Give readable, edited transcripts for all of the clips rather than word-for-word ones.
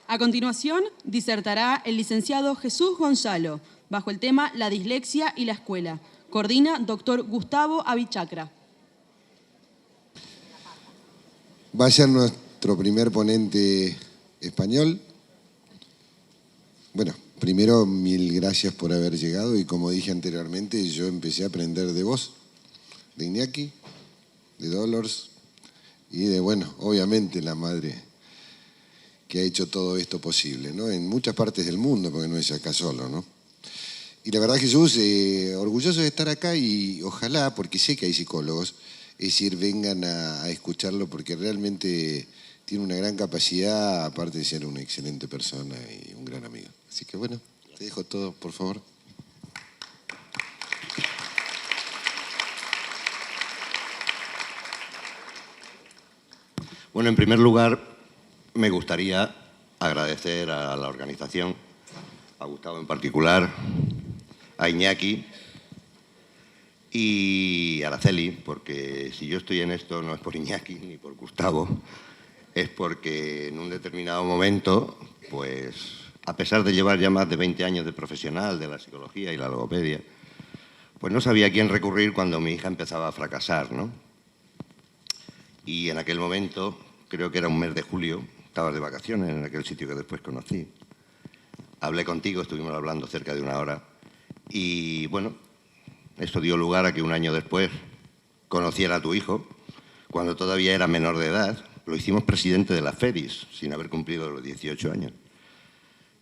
A continuación, disertará el licenciado Jesús Gonzalo, bajo el tema La dislexia y la escuela. Coordina Dr. Gustavo Avichacra. Va a ser nuestro primer ponente español. Bueno, primero, mil gracias por haber llegado y como dije anteriormente, yo empecé a aprender de vos, de Iñaki, de Dolores y de, bueno, obviamente la madre que ha hecho todo esto posible, ¿no? En muchas partes del mundo, porque no es acá solo, ¿no? Y la verdad, Jesús, orgulloso de estar acá y ojalá, porque sé que hay psicólogos, es decir, vengan a escucharlo porque realmente tiene una gran capacidad, aparte de ser una excelente persona y un gran amigo. Así que bueno, te dejo todo, por favor. Bueno, en primer lugar, me gustaría agradecer a la organización, a Gustavo en particular, a Iñaki y a Araceli, porque si yo estoy en esto no es por Iñaki ni por Gustavo, es porque en un determinado momento, pues a pesar de llevar ya más de 20 años de profesional de la psicología y la logopedia, pues no sabía a quién recurrir cuando mi hija empezaba a fracasar, ¿no? Y en aquel momento, creo que era un mes de julio, estabas de vacaciones en aquel sitio que después conocí. Hablé contigo, estuvimos hablando cerca de una hora y, bueno, esto dio lugar a que un año después conociera a tu hijo, cuando todavía era menor de edad. Lo hicimos presidente de la FEDIS, sin haber cumplido los 18 años.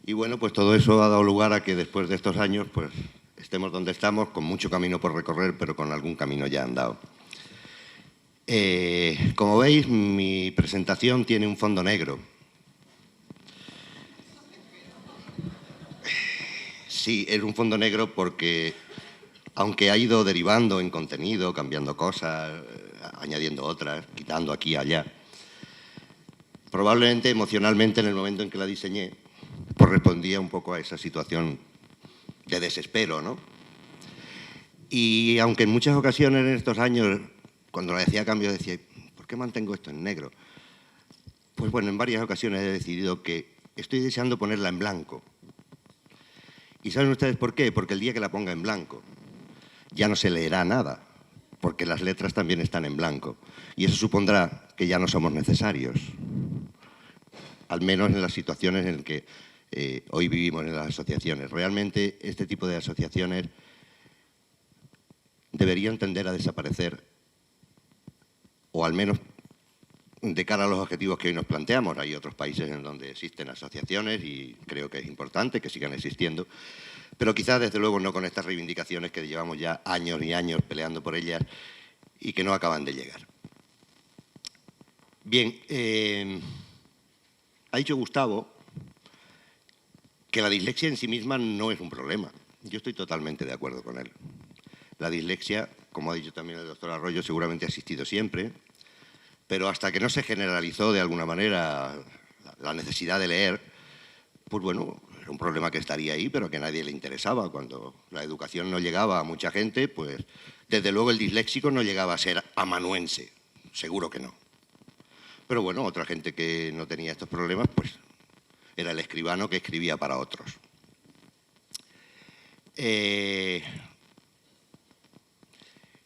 Y, bueno, pues todo eso ha dado lugar a que después de estos años, pues estemos donde estamos, con mucho camino por recorrer, pero con algún camino ya andado. Como veis, mi presentación tiene un fondo negro. Sí, es un fondo negro porque, aunque ha ido derivando en contenido, cambiando cosas, añadiendo otras, quitando aquí y allá, probablemente emocionalmente en el momento en que la diseñé, pues respondía un poco a esa situación de desespero, ¿no? Y aunque en muchas ocasiones en estos años, cuando le hacía cambios, decía, ¿por qué mantengo esto en negro? Pues bueno, en varias ocasiones he decidido que estoy deseando ponerla en blanco. ¿Y saben ustedes por qué? Porque el día que la ponga en blanco ya no se leerá nada, porque las letras también están en blanco. Y eso supondrá que ya no somos necesarios, al menos en las situaciones en que hoy vivimos en las asociaciones. Realmente este tipo de asociaciones deberían tender a desaparecer, o al menos de cara a los objetivos que hoy nos planteamos. Hay otros países en donde existen asociaciones y creo que es importante que sigan existiendo, pero quizás desde luego no con estas reivindicaciones que llevamos ya años y años peleando por ellas y que no acaban de llegar. Bien, ha dicho Gustavo que la dislexia en sí misma no es un problema. Yo estoy totalmente de acuerdo con él. La dislexia, como ha dicho también el doctor Arroyo, seguramente ha existido siempre, pero hasta que no se generalizó de alguna manera la necesidad de leer, pues bueno, era un problema que estaría ahí, pero que a nadie le interesaba. Cuando la educación no llegaba a mucha gente, pues desde luego el disléxico no llegaba a ser amanuense, seguro que no. Pero bueno, otra gente que no tenía estos problemas, pues era el escribano que escribía para otros.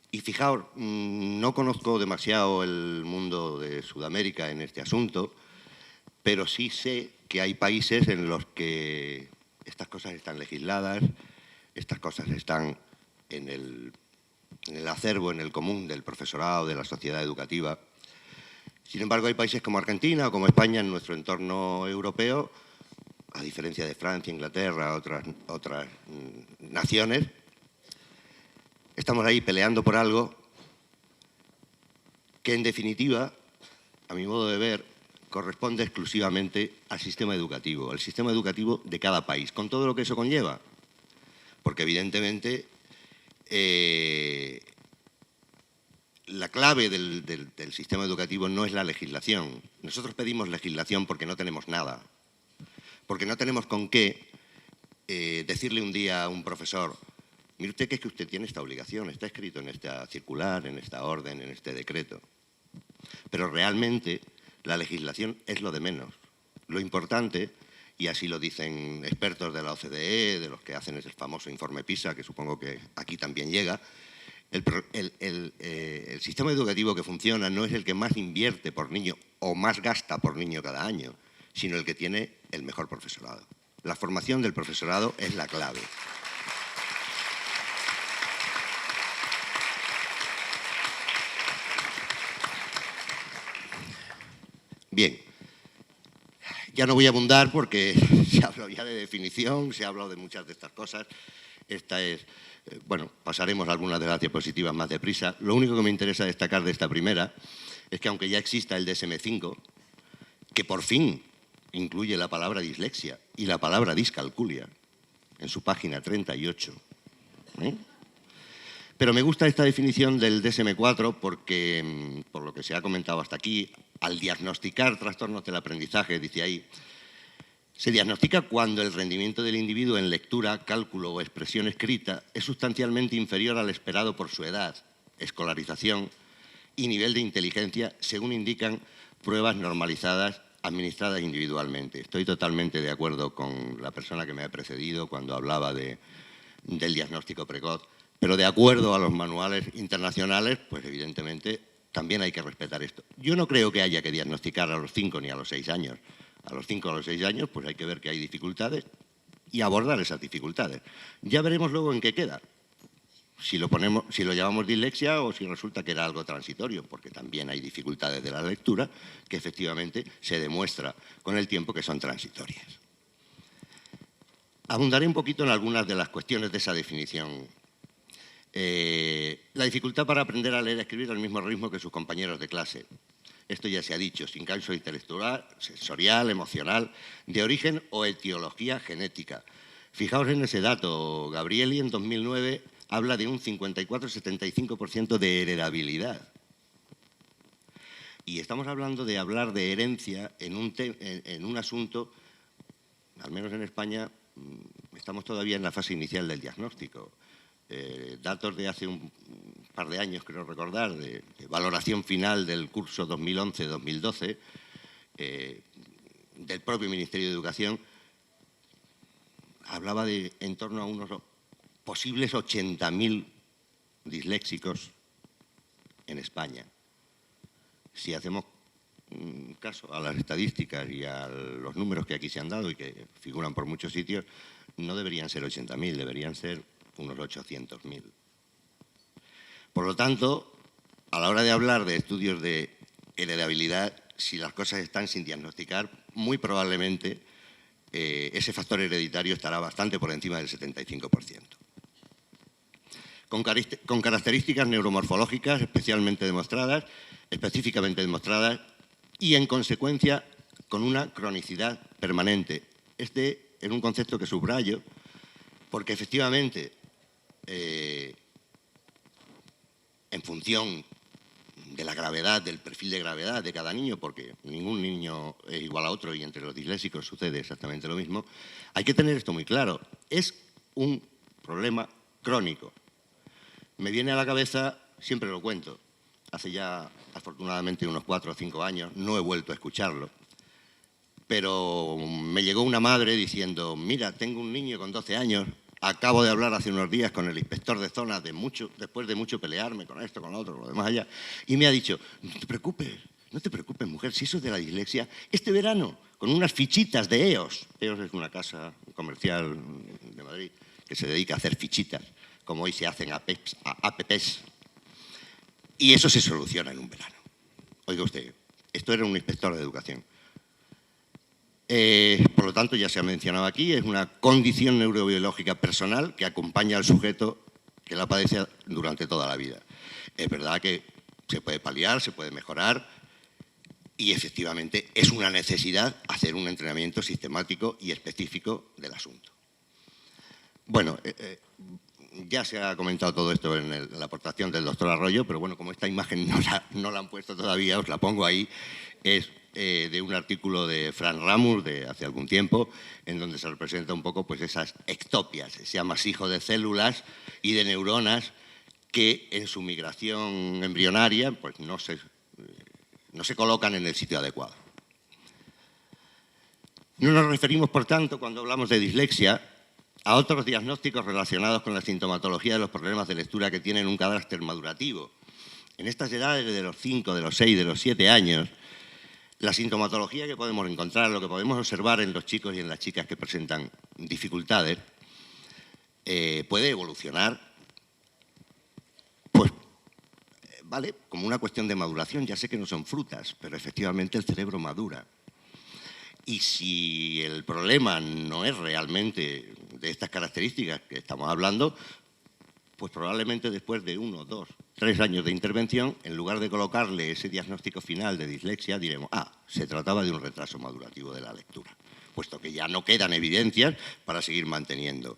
Y fijaos, no conozco demasiado el mundo de Sudamérica en este asunto, pero sí sé que hay países en los que estas cosas están legisladas, estas cosas están en el acervo, en el común del profesorado, de la sociedad educativa. Sin embargo, hay países como Argentina o como España en nuestro entorno europeo, a diferencia de Francia, Inglaterra, otras naciones, estamos ahí peleando por algo que, en definitiva, a mi modo de ver, corresponde exclusivamente al sistema educativo de cada país, con todo lo que eso conlleva. Porque, evidentemente, la clave del sistema educativo no es la legislación. Nosotros pedimos legislación porque no tenemos nada. Porque no tenemos con qué decirle un día a un profesor: mire usted que es que usted tiene esta obligación, está escrito en esta circular, en esta orden, en este decreto. Pero realmente la legislación es lo de menos. Lo importante y así lo dicen expertos de la OCDE, de los que hacen ese famoso informe PISA, que supongo que aquí también llega. El sistema educativo que funciona no es el que más invierte por niño o más gasta por niño cada año, sino el que tiene el mejor profesorado. La formación del profesorado es la clave. Bien, ya no voy a abundar porque se ha hablado ya de definición, se ha hablado de muchas de estas cosas. Esta es, bueno, pasaremos algunas de las diapositivas más deprisa. Lo único que me interesa destacar de esta primera es que aunque ya exista el DSM-5, que por fin incluye la palabra dislexia y la palabra discalculia en su página 38, pero me gusta esta definición del DSM-4 porque, por lo que se ha comentado hasta aquí, al diagnosticar trastornos del aprendizaje, dice ahí, se diagnostica cuando el rendimiento del individuo en lectura, cálculo o expresión escrita es sustancialmente inferior al esperado por su edad, escolarización y nivel de inteligencia, según indican pruebas normalizadas administradas individualmente. Estoy totalmente de acuerdo con la persona que me ha precedido cuando hablaba del diagnóstico precoz, pero de acuerdo a los manuales internacionales, pues evidentemente también hay que respetar esto. Yo no creo que haya que diagnosticar a los 5 ni a los 6 años. A los 5 o a los 6 años, pues hay que ver que hay dificultades y abordar esas dificultades. Ya veremos luego en qué queda. Si lo llamamos dislexia o si resulta que era algo transitorio, porque también hay dificultades de la lectura que efectivamente se demuestra con el tiempo que son transitorias. Abundaré un poquito en algunas de las cuestiones de esa definición. La dificultad para aprender a leer y escribir al mismo ritmo que sus compañeros de clase. Esto ya se ha dicho, sin causa intelectual, sensorial, emocional, de origen o etiología genética. Fijaos en ese dato, Gabrieli en 2009 habla de un 54-75% de heredabilidad. Y estamos hablando de hablar de herencia en un asunto, al menos en España, estamos todavía en la fase inicial del diagnóstico. Datos de hace un par de años, creo recordar, de valoración final del curso 2011-2012 del propio Ministerio de Educación, hablaba de en torno a unos posibles 80.000 disléxicos en España. Si hacemos caso a las estadísticas y a los números que aquí se han dado y que figuran por muchos sitios, no deberían ser 80.000, deberían ser unos 800.000. Por lo tanto, a la hora de hablar de estudios de heredabilidad, si las cosas están sin diagnosticar, muy probablemente ese factor hereditario estará bastante por encima del 75%. Con características neuromorfológicas específicamente demostradas y, en consecuencia, con una cronicidad permanente. Este es un concepto que subrayo porque, efectivamente, en función de la gravedad, del perfil de gravedad de cada niño, porque ningún niño es igual a otro y entre los disléxicos sucede exactamente lo mismo, hay que tener esto muy claro. Es un problema crónico. Me viene a la cabeza, siempre lo cuento, hace ya afortunadamente unos 4 o 5 años, no he vuelto a escucharlo, pero me llegó una madre diciendo, mira, tengo un niño con 12 años, acabo de hablar hace unos días con el inspector de zona después de mucho pelearme con esto, con lo otro, con lo demás allá, y me ha dicho, no te preocupes, mujer, si eso es de la dislexia, este verano, con unas fichitas de EOS, EOS es una casa comercial de Madrid que se dedica a hacer fichitas, como hoy se hacen apps, y eso se soluciona en un verano. Oiga usted, esto era un inspector de educación. Por lo tanto, ya se ha mencionado aquí, es una condición neurobiológica personal que acompaña al sujeto que la padece durante toda la vida. Es verdad que se puede paliar, se puede mejorar y efectivamente es una necesidad hacer un entrenamiento sistemático y específico del asunto. Bueno, ya se ha comentado todo esto en la aportación del doctor Arroyo, pero bueno, como esta imagen no la han puesto todavía, os la pongo ahí. Es de un artículo de Frank Ramus de hace algún tiempo, en donde se representa un poco pues, esas ectopias, ese amasijo de células y de neuronas que en su migración embrionaria pues, no se colocan en el sitio adecuado. No nos referimos, por tanto, cuando hablamos de dislexia, a otros diagnósticos relacionados con la sintomatología de los problemas de lectura que tienen un carácter madurativo. En estas edades de los 5, de los 6, de los 7 años, la sintomatología que podemos encontrar, lo que podemos observar en los chicos y en las chicas que presentan dificultades, puede evolucionar, pues, vale, como una cuestión de maduración. Ya sé que no son frutas, pero efectivamente el cerebro madura. Y si el problema no es realmente de estas características que estamos hablando, pues probablemente después de 1, 2, 3 años de intervención, en lugar de colocarle ese diagnóstico final de dislexia, diremos, se trataba de un retraso madurativo de la lectura, puesto que ya no quedan evidencias para seguir manteniendo.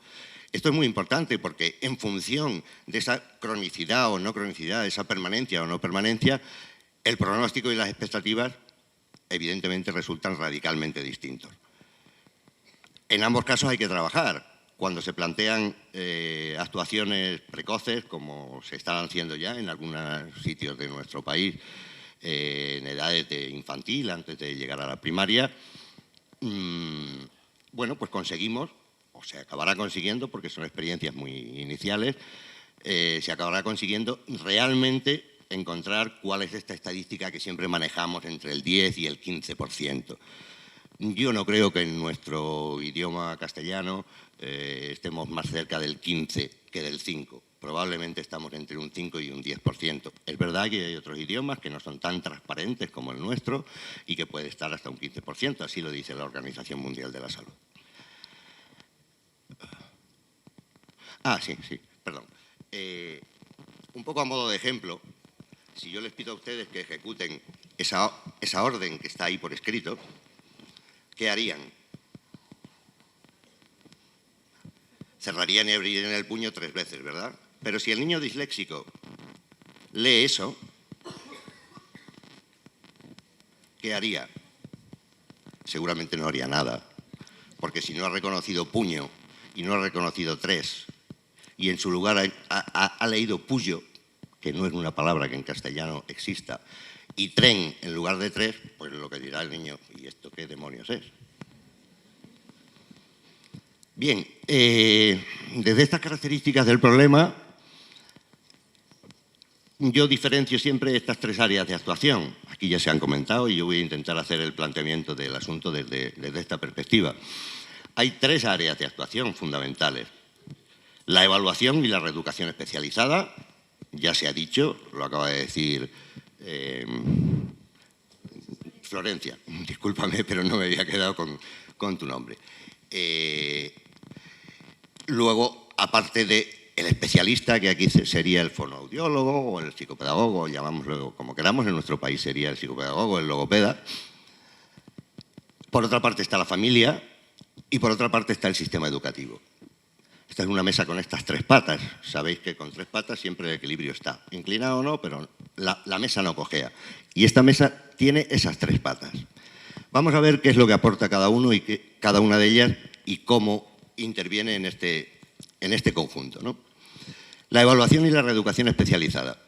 Esto es muy importante porque en función de esa cronicidad o no cronicidad, esa permanencia o no permanencia, el pronóstico y las expectativas evidentemente resultan radicalmente distintos. En ambos casos hay que trabajar. Cuando se plantean actuaciones precoces, como se están haciendo ya en algunos sitios de nuestro país, en edades de infantil, antes de llegar a la primaria, bueno, pues conseguimos, o se acabará consiguiendo, porque son experiencias muy iniciales, se acabará consiguiendo realmente encontrar cuál es esta estadística que siempre manejamos entre el 10 y el 15%. Yo no creo que en nuestro idioma castellano estemos más cerca del 15 que del 5. Probablemente estamos entre un 5 y un 10%. Es verdad que hay otros idiomas que no son tan transparentes como el nuestro y que puede estar hasta un 15%, así lo dice la Organización Mundial de la Salud. Sí, perdón. Un poco a modo de ejemplo, si yo les pido a ustedes que ejecuten esa orden que está ahí por escrito, ¿qué harían? Cerrarían y abrirían el puño 3 veces, ¿verdad? Pero si el niño disléxico lee eso, ¿qué haría? Seguramente no haría nada, porque si no ha reconocido puño y no ha reconocido 3, y en su lugar ha leído puyo, que no es una palabra que en castellano exista, y tren en lugar de 3, pues lo que dirá el niño, ¿y esto qué demonios es? Bien, desde estas características del problema, yo diferencio siempre estas 3 áreas de actuación. Aquí ya se han comentado y yo voy a intentar hacer el planteamiento del asunto desde esta perspectiva. Hay 3 áreas de actuación fundamentales. La evaluación y la reeducación especializada, ya se ha dicho, lo acaba de decir Florencia, discúlpame, pero no me había quedado con tu nombre. Luego, aparte del especialista, que aquí sería el fonoaudiólogo o el psicopedagogo, llamámoslo como queramos, en nuestro país sería el psicopedagogo, el logopeda. Por otra parte está la familia y por otra parte está el sistema educativo. Esta es una mesa con estas 3 patas. Sabéis que con 3 patas siempre el equilibrio está. Inclinado o no, pero la mesa no cojea. Y esta mesa tiene esas 3 patas. Vamos a ver qué es lo que aporta cada uno y cada una de ellas y cómo interviene en este conjunto, ¿no? La evaluación y la reeducación especializada.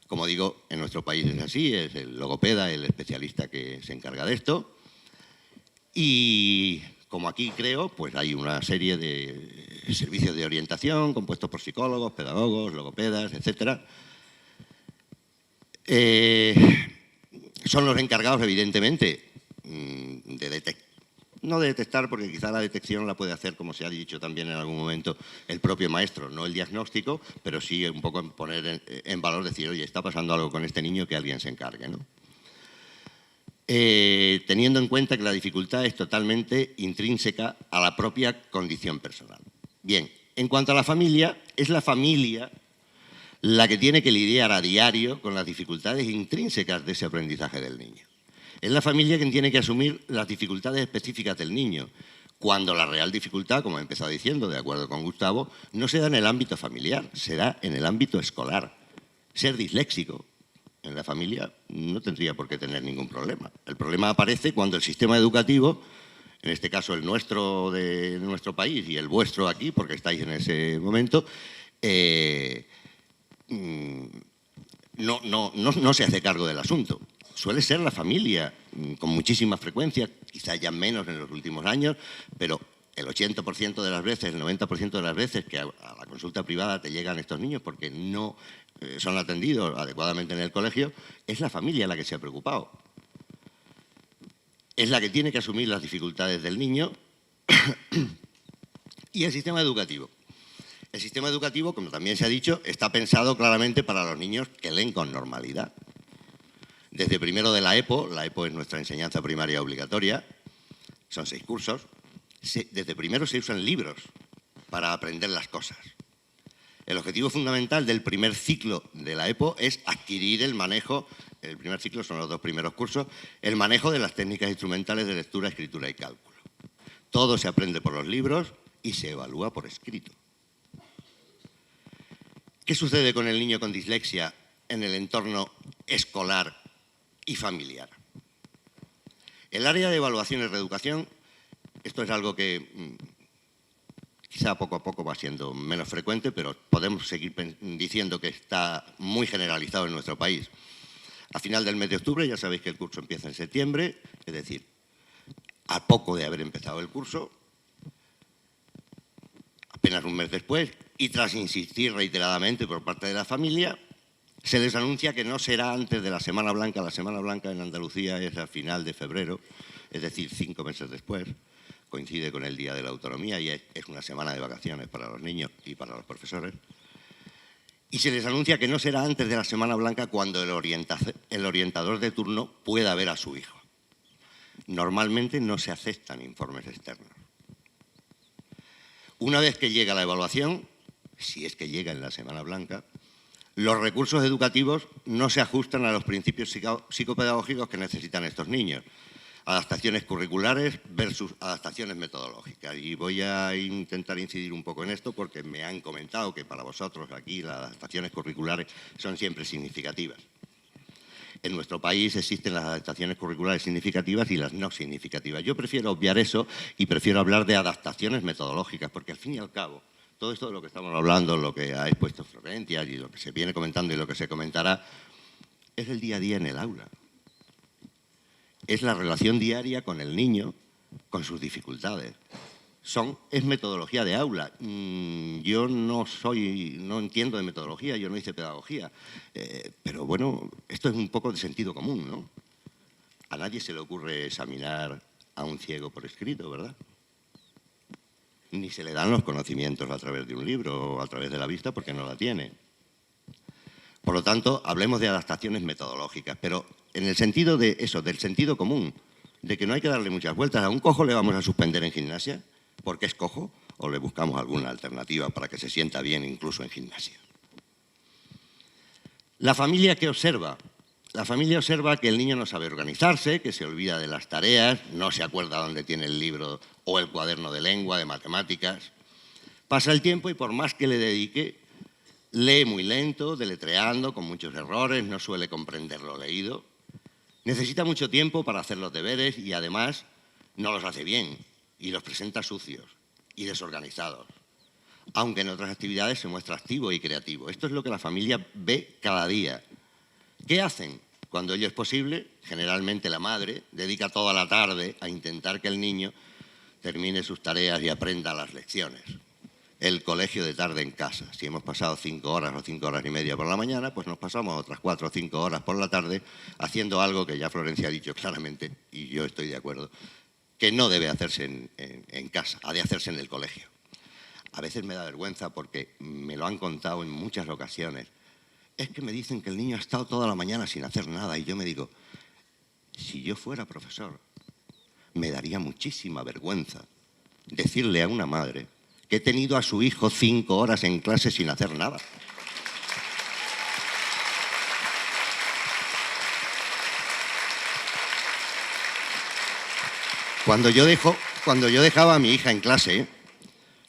Como digo, en nuestro país es así, es el logopeda el especialista que se encarga de esto. Y como aquí creo, pues hay una serie de servicios de orientación compuestos por psicólogos, pedagogos, logopedas, etc. Son los encargados, evidentemente, de detectar. No de detectar, porque quizá la detección la puede hacer, como se ha dicho también en algún momento, el propio maestro, no el diagnóstico, pero sí un poco poner en valor, decir, oye, está pasando algo con este niño, que alguien se encargue, ¿no? Teniendo en cuenta que la dificultad es totalmente intrínseca a la propia condición personal. Bien, en cuanto a la familia, es la familia la que tiene que lidiar a diario con las dificultades intrínsecas de ese aprendizaje del niño. Es la familia quien tiene que asumir las dificultades específicas del niño, cuando la real dificultad, como he empezado diciendo, de acuerdo con Gustavo, no se da en el ámbito familiar, se da en el ámbito escolar. Ser disléxico en la familia no tendría por qué tener ningún problema. El problema aparece cuando el sistema educativo, en este caso el nuestro de nuestro país y el vuestro aquí, porque estáis en ese momento, no se hace cargo del asunto. suele ser la familia, con muchísima frecuencia, quizá ya menos en los últimos años, pero el 80% de las veces, el 90% de las veces que a la consulta privada te llegan estos niños porque no son atendidos adecuadamente en el colegio, es la familia la que se ha preocupado. Es la que tiene que asumir las dificultades del niño y el sistema educativo. El sistema educativo, como también se ha dicho, está pensado claramente para los niños que leen con normalidad. Desde primero de la EPO es nuestra enseñanza primaria obligatoria, son 6 cursos, desde primero se usan libros para aprender las cosas. El objetivo fundamental del primer ciclo de la EPO es adquirir el manejo, el primer ciclo son los 2 primeros cursos, el manejo de las técnicas instrumentales de lectura, escritura y cálculo. Todo se aprende por los libros y se evalúa por escrito. ¿Qué sucede con el niño con dislexia en el entorno escolar y familiar? El área de evaluación y reeducación, esto es algo que quizá poco a poco va siendo menos frecuente, pero podemos seguir diciendo que está muy generalizado en nuestro país. A final del mes de octubre, ya sabéis que el curso empieza en septiembre, es decir, a poco de haber empezado el curso, apenas un mes después, y tras insistir reiteradamente por parte de la familia, se les anuncia que no será antes de la Semana Blanca. La Semana Blanca en Andalucía es a final de febrero, es decir, 5 meses después. Coincide con el Día de la Autonomía y es una semana de vacaciones para los niños y para los profesores. Y se les anuncia que no será antes de la Semana Blanca cuando el orientador de turno pueda ver a su hijo. Normalmente no se aceptan informes externos. Una vez que llega la evaluación, si es que llega en la Semana Blanca, los recursos educativos no se ajustan a los principios psicopedagógicos que necesitan estos niños. Adaptaciones curriculares versus adaptaciones metodológicas. Y voy a intentar incidir un poco en esto porque me han comentado que para vosotros aquí las adaptaciones curriculares son siempre significativas. En nuestro país existen las adaptaciones curriculares significativas y las no significativas. Yo prefiero obviar eso y prefiero hablar de adaptaciones metodológicas, porque al fin y al cabo, todo esto de lo que estamos hablando, lo que ha expuesto Florencia y lo que se viene comentando y lo que se comentará, es el día a día en el aula. Es la relación diaria con el niño, con sus dificultades. Es metodología de aula. Yo no entiendo de metodología, yo no hice pedagogía. Pero bueno, esto es un poco de sentido común, ¿no? A nadie se le ocurre examinar a un ciego por escrito, ¿verdad? Ni se le dan los conocimientos a través de un libro o a través de la vista porque no la tiene. Por lo tanto, hablemos de adaptaciones metodológicas, pero en el sentido de eso, del sentido común, de que no hay que darle muchas vueltas. ¿A un cojo le vamos a suspender en gimnasia porque es cojo o le buscamos alguna alternativa para que se sienta bien incluso en gimnasia? La familia, ¿qué observa? La familia observa que el niño no sabe organizarse, que se olvida de las tareas, no se acuerda dónde tiene el libro o el cuaderno de lengua, de matemáticas. Pasa el tiempo y por más que le dedique, lee muy lento, deletreando, con muchos errores, no suele comprender lo leído. Necesita mucho tiempo para hacer los deberes y además no los hace bien y los presenta sucios y desorganizados, aunque en otras actividades se muestra activo y creativo. Esto es lo que la familia ve cada día. ¿Qué hacen? Cuando ello es posible, generalmente la madre dedica toda la tarde a intentar que el niño termine sus tareas y aprenda las lecciones. El colegio de tarde en casa. Si hemos pasado 5 horas o 5 horas y media por la mañana, pues nos pasamos otras 4 o 5 horas por la tarde haciendo algo que ya Florencia ha dicho claramente, y yo estoy de acuerdo, que no debe hacerse en casa, ha de hacerse en el colegio. A veces me da vergüenza porque me lo han contado en muchas ocasiones. Es que me dicen que el niño ha estado toda la mañana sin hacer nada y yo me digo, si yo fuera profesor, me daría muchísima vergüenza decirle a una madre que he tenido a su hijo 5 horas en clase sin hacer nada. Cuando yo dejaba a mi hija en clase,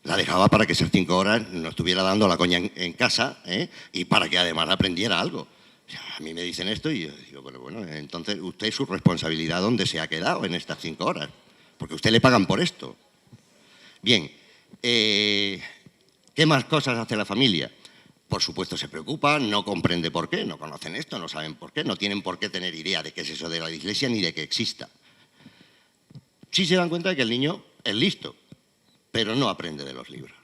la dejaba para que esas 5 horas no estuviera dando la coña en casa, y para que además aprendiera algo. O sea, a mí me dicen esto y yo digo, bueno, entonces usted su responsabilidad dónde se ha quedado en estas 5 horas, porque a usted le pagan por esto. Bien, ¿qué más cosas hace la familia? Por supuesto se preocupa, no comprende por qué, no conocen esto, no saben por qué, no tienen por qué tener idea de qué es eso de la dislexia ni de que exista. Sí se dan cuenta de que el niño es listo, pero no aprende de los libros.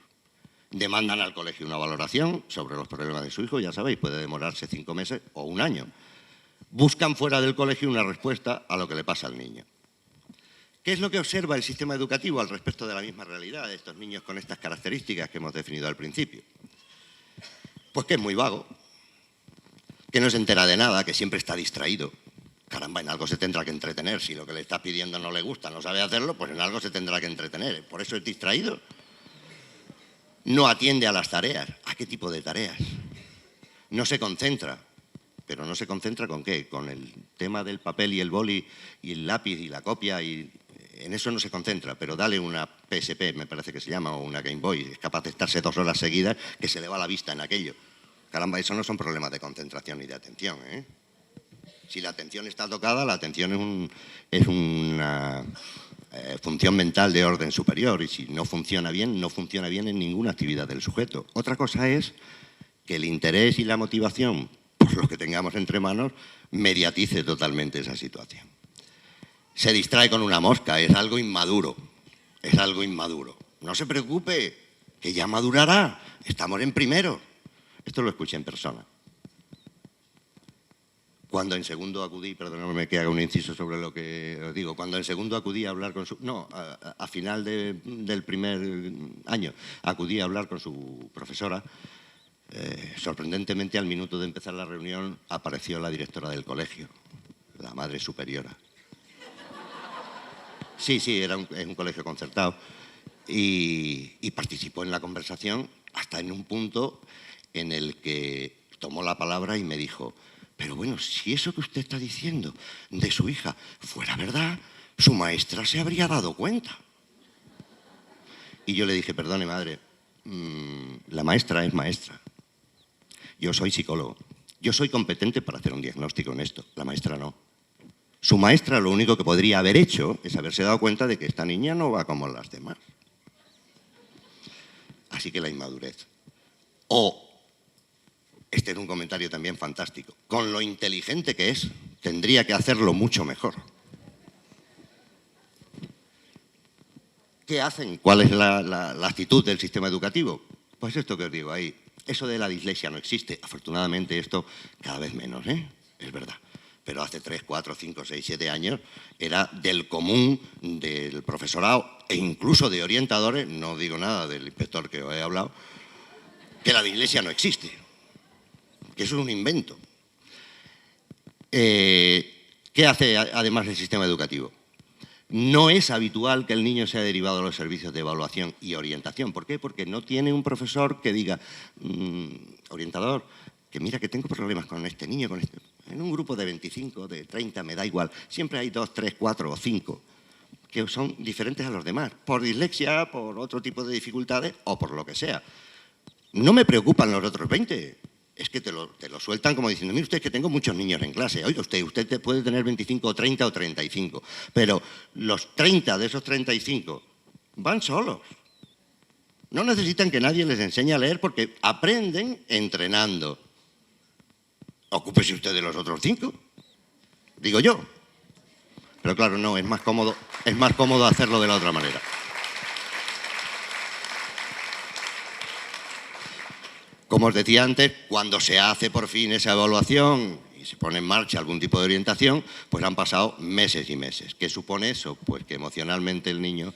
Demandan al colegio una valoración sobre los problemas de su hijo, ya sabéis, puede demorarse 5 meses o 1 año. Buscan fuera del colegio una respuesta a lo que le pasa al niño. ¿Qué es lo que observa el sistema educativo al respecto de la misma realidad de estos niños con estas características que hemos definido al principio? Pues que es muy vago, que no se entera de nada, que siempre está distraído. Caramba, en algo se tendrá que entretener. Si lo que le está pidiendo no le gusta, no sabe hacerlo, pues en algo se tendrá que entretener. Por eso es distraído. No atiende a las tareas. ¿A qué tipo de tareas? No se concentra. ¿Pero no se concentra con qué? Con el tema del papel y el boli y el lápiz y la copia, y en eso no se concentra. Pero dale una PSP, me parece que se llama, o una Game Boy, es capaz de estarse 2 horas seguidas, que se le va la vista en aquello. Caramba, eso no son problemas de concentración ni de atención, ¿eh? Si la atención está tocada, la atención es una función mental de orden superior, y si no funciona bien, no funciona bien en ninguna actividad del sujeto. Otra cosa es que el interés y la motivación por lo que tengamos entre manos mediatice totalmente esa situación. Se distrae con una mosca, es algo inmaduro, es algo inmaduro. No se preocupe, que ya madurará, estamos en primero. Esto lo escuché en persona. Cuando en segundo acudí, perdóname que haga un inciso sobre lo que os digo, cuando en segundo acudí a hablar con su... No, a final del primer año acudí a hablar con su profesora, sorprendentemente al minuto de empezar la reunión apareció la directora del colegio, la madre superiora. Sí, es un colegio concertado y participó en la conversación hasta en un punto en el que tomó la palabra y me dijo: pero bueno, si eso que usted está diciendo de su hija fuera verdad, su maestra se habría dado cuenta. Y yo le dije: perdone, madre, la maestra es maestra. Yo soy psicólogo. Yo soy competente para hacer un diagnóstico en esto. La maestra no. Su maestra lo único que podría haber hecho es haberse dado cuenta de que esta niña no va como las demás. Así que la inmadurez. Este es un comentario también fantástico. Con lo inteligente que es, tendría que hacerlo mucho mejor. ¿Qué hacen? ¿Cuál es la actitud del sistema educativo? Pues esto que os digo ahí. Eso de la dislexia no existe. Afortunadamente esto cada vez menos, es verdad. Pero hace 3, 4, 5, 6, 7 años era del común del profesorado e incluso de orientadores, no digo nada del inspector que os he hablado, que la dislexia no existe, que eso es un invento. ¿Qué hace además el sistema educativo? No es habitual que el niño sea derivado a los servicios de evaluación y orientación. ¿Por qué? Porque no tiene un profesor que diga: orientador, que mira que tengo problemas con este niño, con este... En un grupo de 25, de 30, me da igual. Siempre hay 2, 3, 4 o 5 que son diferentes a los demás, por dislexia, por otro tipo de dificultades o por lo que sea. No me preocupan los otros 20. Es que te lo sueltan como diciendo: mire usted, que tengo muchos niños en clase. Oiga usted puede tener 25 o 30 o 35, pero los 30 de esos 35 van solos. No necesitan que nadie les enseñe a leer porque aprenden entrenando. Ocúpese usted de los otros 5, digo yo. Pero claro, no, es más cómodo hacerlo de la otra manera. Como os decía antes, cuando se hace por fin esa evaluación y se pone en marcha algún tipo de orientación, pues han pasado meses y meses. ¿Qué supone eso? Pues que emocionalmente el niño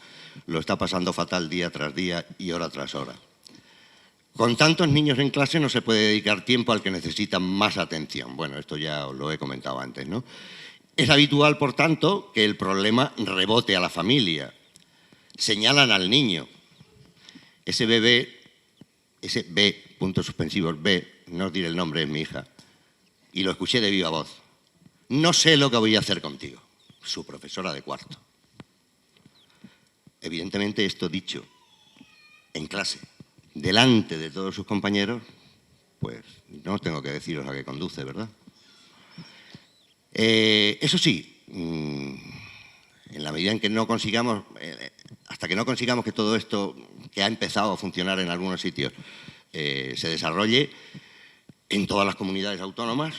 lo está pasando fatal día tras día y hora tras hora. Con tantos niños en clase no se puede dedicar tiempo al que necesita más atención. Bueno, esto ya os lo he comentado antes, ¿no? Es habitual, por tanto, que el problema rebote a la familia. Señalan al niño. Ese bebé, ese B, puntos suspensivos, B, no os diré el nombre, es mi hija, y lo escuché de viva voz: no sé lo que voy a hacer contigo. Su profesora de cuarto. Evidentemente esto dicho en clase, delante de todos sus compañeros, pues no tengo que deciros a qué conduce, ¿verdad? Eso sí, en la medida en que no consigamos, hasta que no consigamos que todo esto que ha empezado a funcionar en algunos sitios se desarrolle en todas las comunidades autónomas.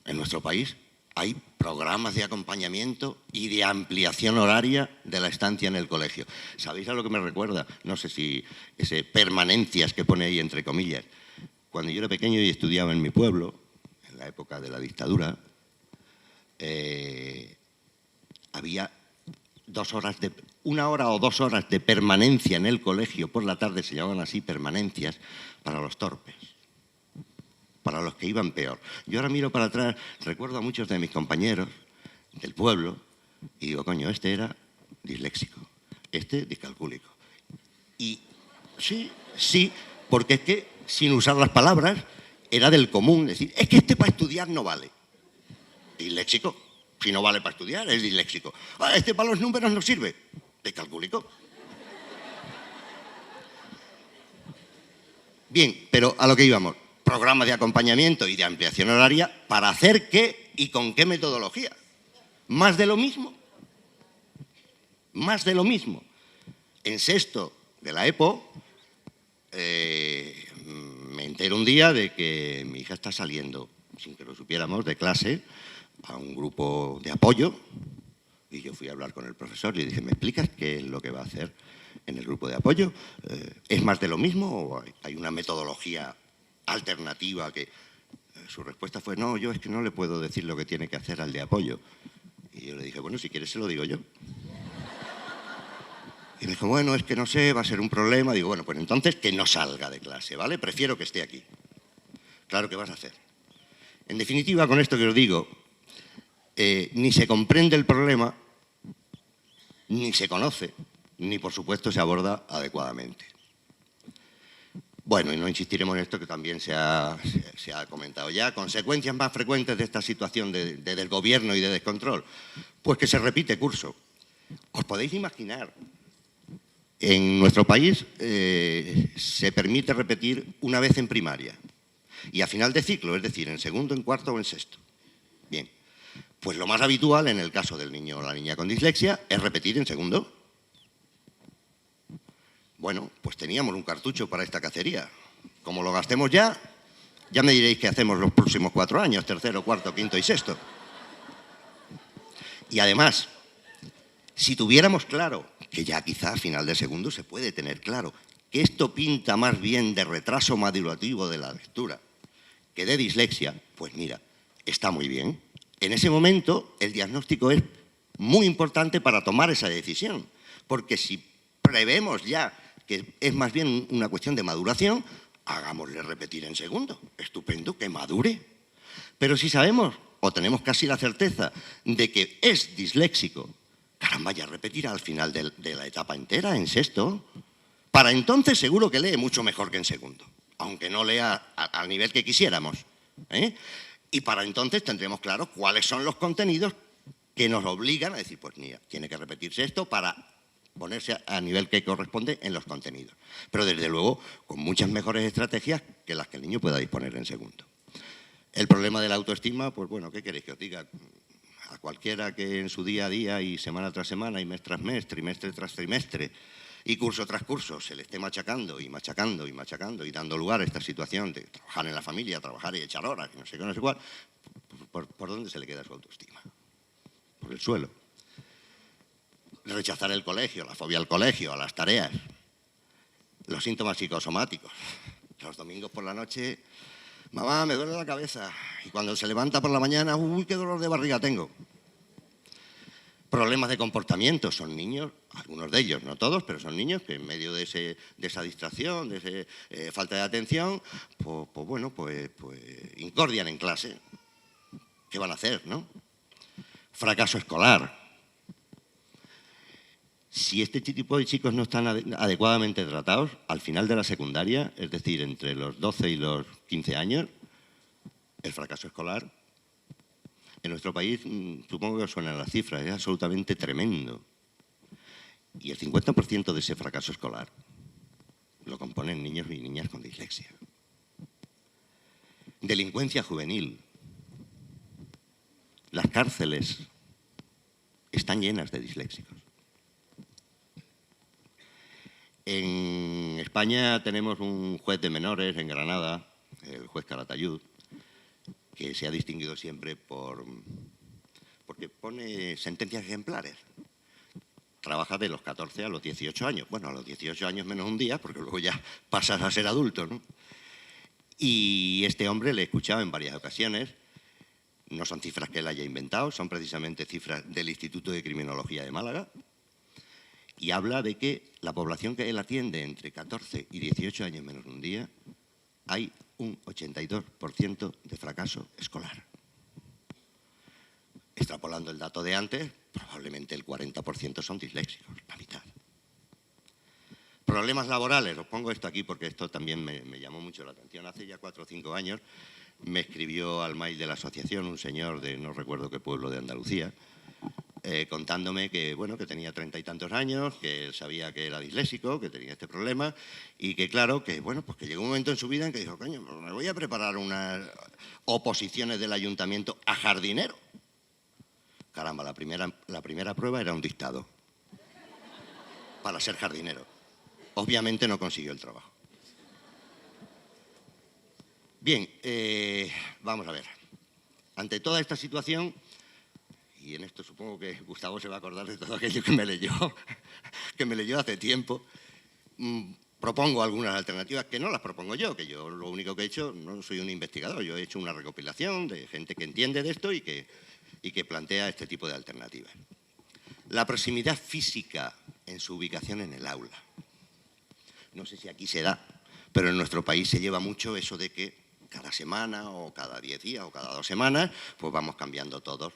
En nuestro país hay programas de acompañamiento y de ampliación horaria de la estancia en el colegio. ¿Sabéis a lo que me recuerda? No sé si ese permanencias que pone ahí entre comillas. Cuando yo era pequeño y estudiaba en mi pueblo, en la época de la dictadura, había 1 hora o 2 horas de permanencia en el colegio por la tarde, se llamaban así permanencias, para los torpes, para los que iban peor. Yo ahora miro para atrás, recuerdo a muchos de mis compañeros del pueblo y digo, coño, este era disléxico, este discalcúlico. Y sí, porque es que, sin usar las palabras, era del común decir, es que este para estudiar no vale. Disléxico. Si no vale para estudiar, es disléxico. Este para los números no sirve. Discalcúlico. Bien, pero a lo que íbamos. Programas de acompañamiento y de ampliación horaria, ¿para hacer qué y con qué metodología? ¿Más de lo mismo? Más de lo mismo. En sexto de la EPO, me entero un día de que mi hija está saliendo, sin que lo supiéramos, de clase, a un grupo de apoyo, y yo fui a hablar con el profesor y le dije, ¿me explicas qué es lo que va a hacer en el grupo de apoyo? ¿Es más de lo mismo o hay una metodología alternativa que...? Su respuesta fue, no, yo es que no le puedo decir lo que tiene que hacer al de apoyo. Y yo le dije, bueno, si quieres se lo digo yo. Y me dijo, bueno, es que no sé, va a ser un problema. Digo, bueno, pues entonces que no salga de clase, ¿vale? Prefiero que esté aquí. Claro que vas a hacer. En definitiva, con esto que os digo, ni se comprende el problema, ni se conoce, ni por supuesto se aborda adecuadamente. Bueno, y no insistiremos en esto que también se ha comentado ya. Consecuencias más frecuentes de esta situación de desgobierno y de descontrol. Pues que se repite curso. ¿Os podéis imaginar? En nuestro país se permite repetir una vez en primaria y a final de ciclo, es decir, en segundo, en cuarto o en sexto. Bien, pues lo más habitual en el caso del niño o la niña con dislexia es repetir en segundo. Bueno, pues teníamos un cartucho para esta cacería. Como lo gastemos ya me diréis qué hacemos los próximos 4 años, tercero, cuarto, quinto y sexto. Y además, si tuviéramos claro, que ya quizá a final de segundo se puede tener claro, que esto pinta más bien de retraso madurativo de la lectura que de dislexia, pues mira, está muy bien. En ese momento el diagnóstico es muy importante para tomar esa decisión, porque si prevemos ya que es más bien una cuestión de maduración, hagámosle repetir en segundo. Estupendo, que madure. Pero si sabemos, o tenemos casi la certeza, de que es disléxico, caramba, ya repetirá al final de la etapa entera, en sexto. Para entonces seguro que lee mucho mejor que en segundo, aunque no lea al nivel que quisiéramos. Y para entonces tendremos claro cuáles son los contenidos que nos obligan a decir, pues mira, tiene que repetirse esto para ponerse a nivel que corresponde en los contenidos. Pero desde luego con muchas mejores estrategias que las que el niño pueda disponer en segundo. El problema de la autoestima, pues bueno, ¿qué queréis que os diga? A cualquiera que en su día a día y semana tras semana y mes tras mes, trimestre tras trimestre y curso tras curso se le esté machacando y machacando y machacando y dando lugar a esta situación de trabajar en la familia, trabajar y echar horas, y no sé qué, no sé cuál, ¿por dónde se le queda su autoestima? Por el suelo. Rechazar el colegio, la fobia al colegio, a las tareas, los síntomas psicosomáticos. Los domingos por la noche, mamá, me duele la cabeza. Y cuando se levanta por la mañana, uy, qué dolor de barriga tengo. Problemas de comportamiento. Son niños, algunos de ellos, no todos, pero son niños que en medio de esa distracción, de esa falta de atención, pues incordian en clase. ¿Qué van a hacer, no? Fracaso escolar. Si este tipo de chicos no están adecuadamente tratados, al final de la secundaria, es decir, entre los 12 y los 15 años, el fracaso escolar, en nuestro país, supongo que os suenan las cifras, es absolutamente tremendo. Y el 50% de ese fracaso escolar lo componen niños y niñas con dislexia. Delincuencia juvenil. Las cárceles están llenas de disléxicos. En España tenemos un juez de menores en Granada, el juez Calatayud, que se ha distinguido siempre porque pone sentencias ejemplares. Trabaja de los 14 a los 18 años. Bueno, a los 18 años menos un día, porque luego ya pasas a ser adulto, ¿no? Y este hombre le he escuchado en varias ocasiones. No son cifras que él haya inventado, son precisamente cifras del Instituto de Criminología de Málaga. Y habla de que la población que él atiende entre 14 y 18 años menos un día, hay un 82% de fracaso escolar. Extrapolando el dato de antes, probablemente el 40% son disléxicos, la mitad. Problemas laborales, os pongo esto aquí porque esto también me llamó mucho la atención. Hace ya 4 o 5 años me escribió al mail de la asociación un señor de no recuerdo qué pueblo de Andalucía, contándome que, bueno, que tenía 30 y tantos años, que él sabía que era disléxico, que tenía este problema y que, claro, que, bueno, pues que llegó un momento en su vida en que dijo, coño, pues me voy a preparar unas oposiciones del ayuntamiento a jardinero. Caramba, la primera prueba era un dictado para ser jardinero. Obviamente no consiguió el trabajo. Bien, vamos a ver. Ante toda esta situación, y en esto supongo que Gustavo se va a acordar de todo aquello que me leyó hace tiempo, propongo algunas alternativas que no las propongo yo, que yo lo único que he hecho, no soy un investigador, yo he hecho una recopilación de gente que entiende de esto y que plantea este tipo de alternativas. La proximidad física en su ubicación en el aula. No sé si aquí se da, pero en nuestro país se lleva mucho eso de que cada semana o cada 10 días o cada 2 semanas pues vamos cambiando todos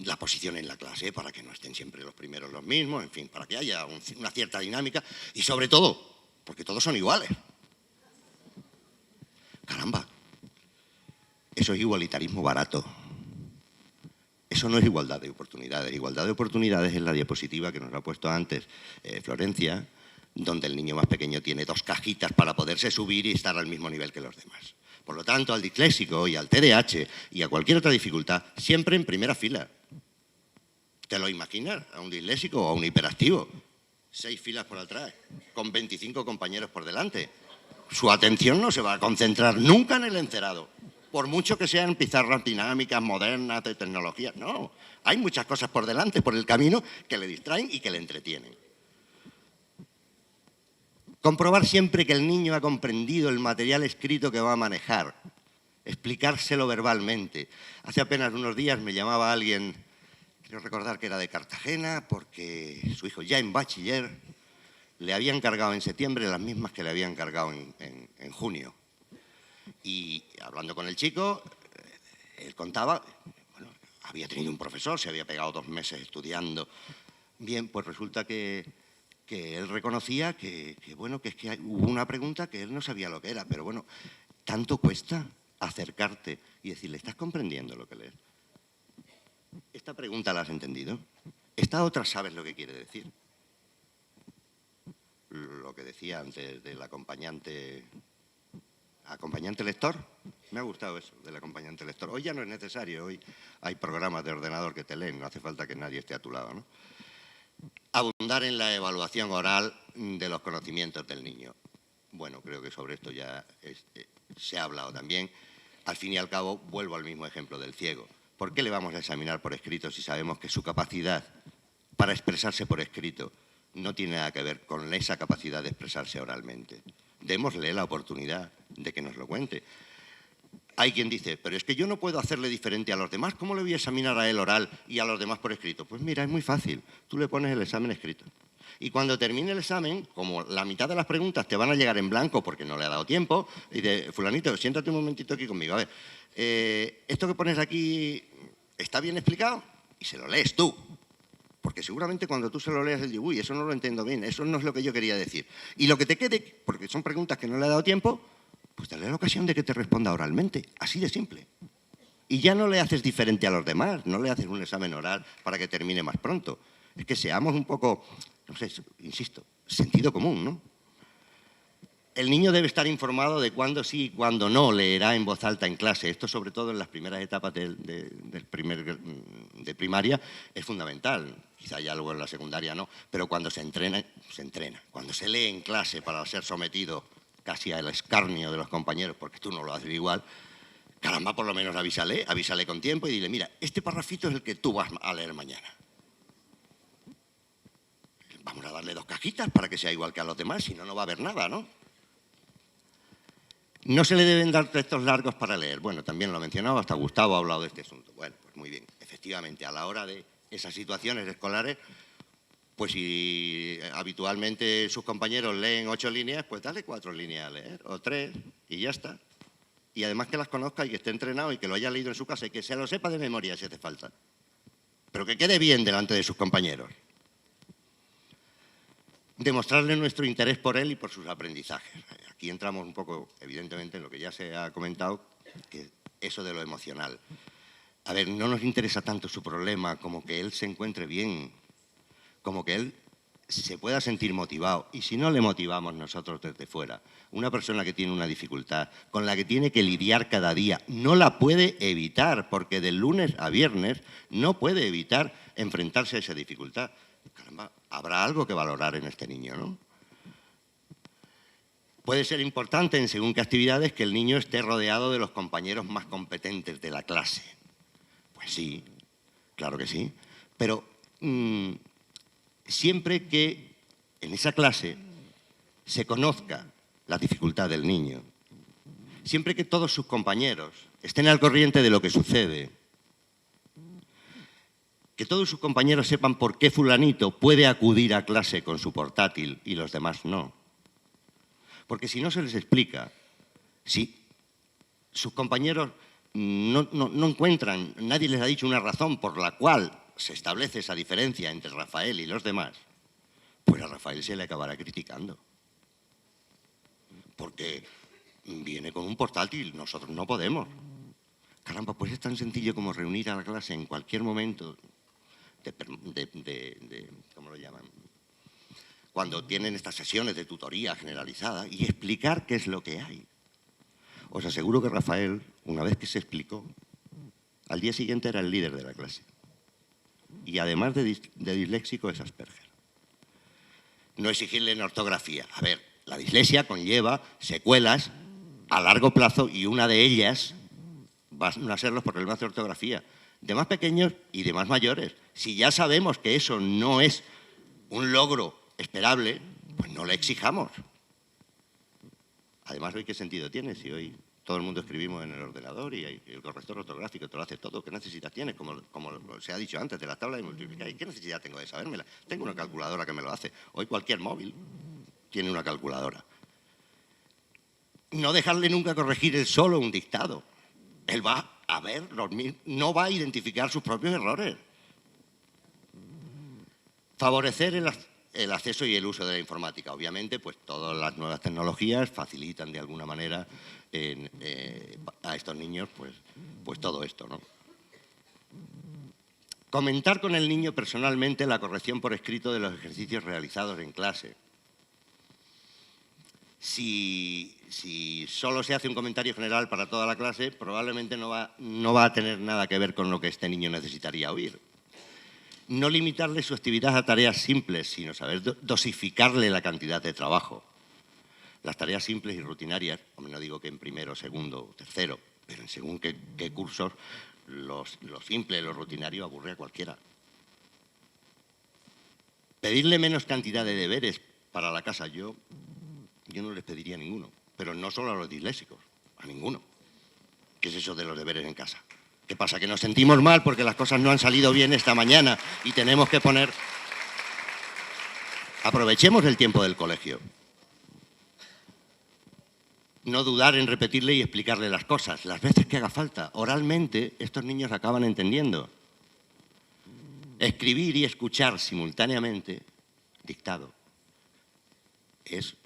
la posición en la clase para que no estén siempre los primeros los mismos, en fin, para que haya una cierta dinámica y sobre todo, porque todos son iguales. Caramba, eso es igualitarismo barato. Eso no es igualdad de oportunidades. Igualdad de oportunidades es la diapositiva que nos ha puesto antes Florencia, donde el niño más pequeño tiene 2 cajitas para poderse subir y estar al mismo nivel que los demás. Por lo tanto, al disléxico y al TDAH y a cualquier otra dificultad, siempre en primera fila. ¿Te lo imaginas? A un disléxico o a un hiperactivo. 6 filas por atrás, con 25 compañeros por delante. Su atención no se va a concentrar nunca en el encerado. Por mucho que sean pizarras dinámicas, modernas, de tecnología. No, hay muchas cosas por delante, por el camino, que le distraen y que le entretienen. Comprobar siempre que el niño ha comprendido el material escrito que va a manejar. Explicárselo verbalmente. Hace apenas unos días me llamaba alguien, creo recordar que era de Cartagena, porque su hijo ya en bachiller le habían cargado en septiembre las mismas que le habían cargado en junio. Y hablando con el chico, él contaba, bueno, había tenido un profesor, se había pegado 2 meses estudiando. Bien, pues resulta que él reconocía que es que hubo una pregunta que él no sabía lo que era, pero bueno, tanto cuesta acercarte y decirle, ¿estás comprendiendo lo que lees? ¿Esta pregunta la has entendido? ¿Esta otra sabes lo que quiere decir? Lo que decía antes del acompañante lector, me ha gustado eso, del acompañante lector. Hoy ya no es necesario, hoy hay programas de ordenador que te leen, no hace falta que nadie esté a tu lado, ¿no? Abundar en la evaluación oral de los conocimientos del niño. Bueno, creo que sobre esto ya se ha hablado también. Al fin y al cabo, vuelvo al mismo ejemplo del ciego. ¿Por qué le vamos a examinar por escrito si sabemos que su capacidad para expresarse por escrito no tiene nada que ver con esa capacidad de expresarse oralmente? Démosle la oportunidad de que nos lo cuente. Hay quien dice, pero es que yo no puedo hacerle diferente a los demás. ¿Cómo le voy a examinar a él oral y a los demás por escrito? Pues mira, es muy fácil. Tú le pones el examen escrito. Y cuando termine el examen, como la mitad de las preguntas te van a llegar en blanco porque no le ha dado tiempo, y dice, fulanito, siéntate un momentito aquí conmigo. A ver, ¿esto que pones aquí está bien explicado? Y se lo lees tú. Porque seguramente cuando tú se lo leas, él dice, uy, eso no lo entiendo bien, eso no es lo que yo quería decir. Y lo que te quede, porque son preguntas que no le ha dado tiempo, pues dale la ocasión de que te responda oralmente, así de simple. Y ya no le haces diferente a los demás, no le haces un examen oral para que termine más pronto. Es que seamos un poco, no sé, insisto, sentido común, ¿no? El niño debe estar informado de cuándo sí y cuándo no leerá en voz alta en clase. Esto, sobre todo en las primeras etapas de primaria, es fundamental. Quizá ya luego en la secundaria no, pero cuando se entrena. Cuando se lee en clase para ser sometido casi al escarnio de los compañeros, porque tú no lo haces igual, caramba, por lo menos avísale con tiempo y dile, mira, este parrafito es el que tú vas a leer mañana. Vamos a darle 2 cajitas para que sea igual que a los demás, si no, no va a haber nada, ¿no? No se le deben dar textos largos para leer. Bueno, también lo ha mencionado, hasta Gustavo ha hablado de este asunto. Bueno, pues muy bien. Efectivamente, a la hora de esas situaciones escolares, pues si habitualmente sus compañeros leen 8 líneas, pues dale 4 líneas a leer, o 3, y ya está. Y además que las conozca y que esté entrenado y que lo haya leído en su casa y que se lo sepa de memoria si hace falta. Pero que quede bien delante de sus compañeros. Demostrarle nuestro interés por él y por sus aprendizajes. Aquí entramos un poco, evidentemente, en lo que ya se ha comentado, que eso de lo emocional. A ver, no nos interesa tanto su problema como que él se encuentre bien, como que él se pueda sentir motivado. Y si no le motivamos nosotros desde fuera, una persona que tiene una dificultad, con la que tiene que lidiar cada día, no la puede evitar, porque de lunes a viernes no puede evitar enfrentarse a esa dificultad. Caramba, habrá algo que valorar en este niño, ¿no? Puede ser importante en según qué actividades que el niño esté rodeado de los compañeros más competentes de la clase. Pues sí, claro que sí. Pero siempre que en esa clase se conozca la dificultad del niño, siempre que todos sus compañeros estén al corriente de lo que sucede, que todos sus compañeros sepan por qué fulanito puede acudir a clase con su portátil y los demás no. Porque si no se les explica, si sus compañeros no encuentran, nadie les ha dicho una razón por la cual se establece esa diferencia entre Rafael y los demás, pues a Rafael se le acabará criticando. Porque viene con un portátil, nosotros no podemos. Caramba, pues es tan sencillo como reunir a la clase en cualquier momento ¿cómo lo llaman? Cuando tienen estas sesiones de tutoría generalizada y explicar qué es lo que hay. Os aseguro que Rafael, una vez que se explicó, al día siguiente era el líder de la clase. Y además de disléxico es Asperger. No exigirle en ortografía. A ver, la dislexia conlleva secuelas a largo plazo y una de ellas van a ser los problemas de ortografía, de más pequeños y de más mayores. Si ya sabemos que eso no es un logro esperable, pues no le exijamos. Además, ¿hoy qué sentido tiene? Si hoy todo el mundo escribimos en el ordenador y el corrector ortográfico te lo hace todo, ¿qué necesidad tienes? Como se ha dicho antes, de la tabla de multiplicar. ¿Qué necesidad tengo de sabérmela? Tengo una calculadora que me lo hace. Hoy cualquier móvil tiene una calculadora. No dejarle nunca corregir él solo un dictado. Él va a ver, no va a identificar sus propios errores. Favorecer el acceso y el uso de la informática. Obviamente, pues todas las nuevas tecnologías facilitan de alguna manera a estos niños pues todo esto, ¿no? Comentar con el niño personalmente la corrección por escrito de los ejercicios realizados en clase. Si solo se hace un comentario general para toda la clase, probablemente no va a tener nada que ver con lo que este niño necesitaría oír. No limitarle su actividad a tareas simples, sino saber dosificarle la cantidad de trabajo. Las tareas simples y rutinarias, hombre, no digo que en primero, segundo o tercero, pero en según qué cursos, lo simple, lo rutinario aburre a cualquiera. Pedirle menos cantidad de deberes para la casa, yo no les pediría a ninguno, pero no solo a los disléxicos, a ninguno. ¿Qué es eso de los deberes en casa? ¿Qué pasa? Que nos sentimos mal porque las cosas no han salido bien esta mañana y tenemos que poner... Aprovechemos el tiempo del colegio. No dudar en repetirle y explicarle las cosas, las veces que haga falta. Oralmente, estos niños acaban entendiendo. Escribir y escuchar simultáneamente, dictado, es,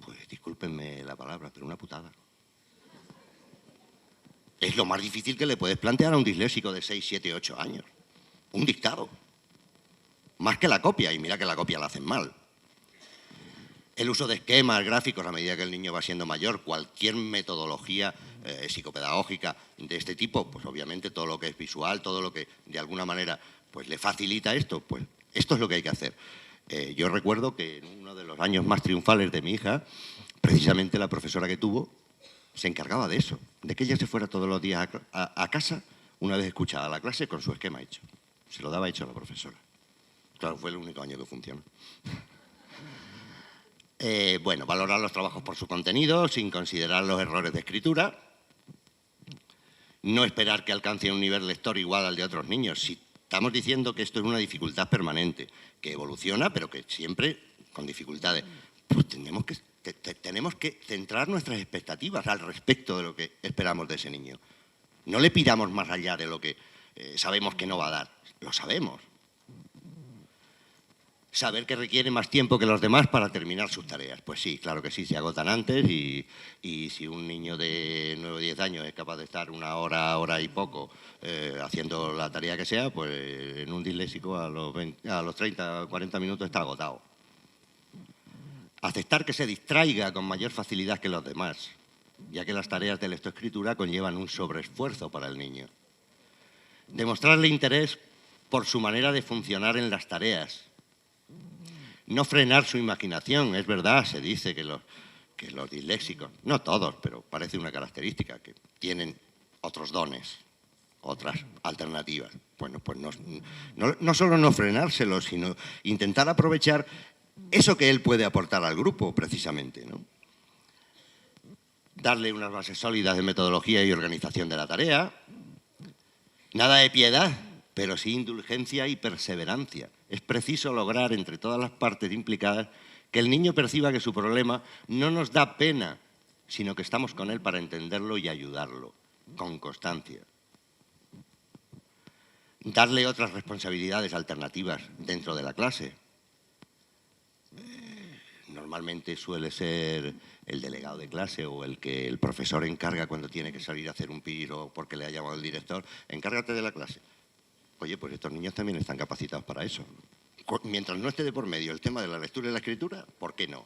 pues discúlpenme la palabra, pero una putada. Es lo más difícil que le puedes plantear a un disléxico de 6, 7, 8 años. Un dictado. Más que la copia, y mira que la copia la hacen mal. El uso de esquemas, gráficos, a medida que el niño va siendo mayor, cualquier metodología psicopedagógica de este tipo, pues obviamente todo lo que es visual, todo lo que de alguna manera pues le facilita esto, pues esto es lo que hay que hacer. Yo recuerdo que en uno de los años más triunfales de mi hija, precisamente la profesora que tuvo se encargaba de eso, de que ella se fuera todos los días a casa una vez escuchada la clase con su esquema hecho. Se lo daba hecho a la profesora. Claro, fue el único año que funcionó. Bueno, valorar los trabajos por su contenido, sin considerar los errores de escritura. No esperar que alcance un nivel lector igual al de otros niños. Si estamos diciendo que esto es una dificultad permanente, que evoluciona, pero que siempre con dificultades, pues tenemos que centrar nuestras expectativas al respecto de lo que esperamos de ese niño. No le pidamos más allá de lo que sabemos que no va a dar. Lo sabemos. Saber que requiere más tiempo que los demás para terminar sus tareas. Pues sí, claro que sí, se agotan antes y si un niño de 9 o 10 años es capaz de estar una hora, hora y poco haciendo la tarea que sea, pues en un disléxico a los 30 o 40 minutos está agotado. Aceptar que se distraiga con mayor facilidad que los demás, ya que las tareas de lectoescritura conllevan un sobreesfuerzo para el niño. Demostrarle interés por su manera de funcionar en las tareas. No frenar su imaginación, es verdad, se dice que los disléxicos, no todos, pero parece una característica, que tienen otros dones, otras alternativas. Bueno, pues no solo no frenárselo, sino intentar aprovechar eso que él puede aportar al grupo, precisamente, ¿no? Darle unas bases sólidas de metodología y organización de la tarea. Nada de piedad, pero sí indulgencia y perseverancia. Es preciso lograr entre todas las partes implicadas que el niño perciba que su problema no nos da pena, sino que estamos con él para entenderlo y ayudarlo, con constancia. Darle otras responsabilidades alternativas dentro de la clase. Normalmente suele ser el delegado de clase o el que el profesor encarga cuando tiene que salir a hacer un piro porque le ha llamado el director. Encárgate de la clase. Oye, pues estos niños también están capacitados para eso. Mientras no esté de por medio el tema de la lectura y la escritura, ¿por qué no?